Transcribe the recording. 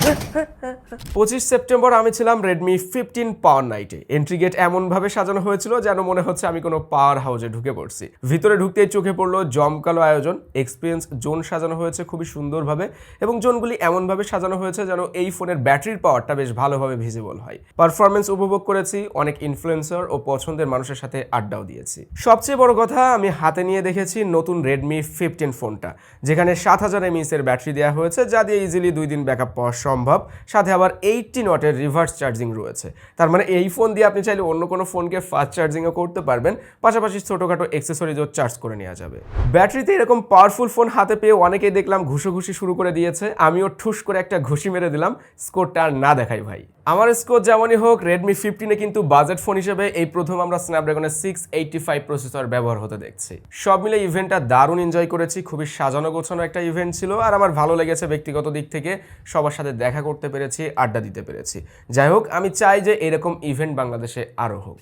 25 September আমি ছিলাম Redmi 15 পাওয়ার নাইটে। এন্ট্রি গেট এমনভাবে সাজানো হয়েছিল যেন মনে হচ্ছে আমি কোনো পাওয়ার হাউসে ঢুকে পড়ছি। ভিতরে ঢুকতেই চোখে পড়লো জমকালো আয়োজন, এক্সপিরিয়েন্স জোন সাজানো হয়েছে খুবই সুন্দরভাবে এবং জোনগুলি এমনভাবে সাজানো হয়েছে যেন এই ফোনের ব্যাটারির পাওয়ারটা বেশ ভালোভাবে ভিজিবল হয়। পারফরমেন্স উপভোগ করেছি, অনেক ইনফ্লুয়েন্সার ও পছন্দের মানুষের সাথে আড্ডাও দিয়েছি। সবচেয়ে বড় কথা, আমি হাতে নিয়ে দেখেছি নতুন রেডমি 15 ফোনটা, যেখানে 7000 mAh এর ব্যাটারি দেওয়া হয়েছে, যা দিয়ে ইজিলি 2 দিন ব্যাকআপ পাওয়া সম্ভব। সাথে আবার 80 ওয়াটের রিভার্স চার্জিং রয়েছে। তার মানে এই ফোন দিয়ে আপনি চাইলে অন্য কোনো ফোনকে ফাস্ট চার্জিংও করতে পারবেন, পাশাপাশি ছোটোখাটো অ্যাক্সেসরিজও চার্জ করে নেওয়া যাবে। ব্যাটারিতে এরকম পাওয়ারফুল ফোন হাতে পেয়ে অনেকেই দেখলাম ঘুষোঘুষি শুরু করে দিয়েছে। আমিও ঠুস করে একটা ঘুষি মেরে দিলাম। স্কোরটা আর না দেখাই ভাই। আমার স্কোর যেমনই হোক, রেডমি 15 কিন্তু বাজেট ফোন হিসেবে এই প্রথম আমরা স্ন্যাপড্রাগনের 685 প্রসেসর ব্যবহার হতে দেখছি। সব মিলে ইভেন্টটা দারুণ এনজয় করেছি, খুবই সাজানো গোছানো একটা ইভেন্ট ছিল। আর আমার ভালো লেগেছে ব্যক্তিগত দিক থেকে, সবার সাথে দেখা করতে পেরেছি, আড্ডা দিতে পেরেছি। যাই হোক, আমি চাই যে এরকম ইভেন্ট বাংলাদেশে আরও হোক।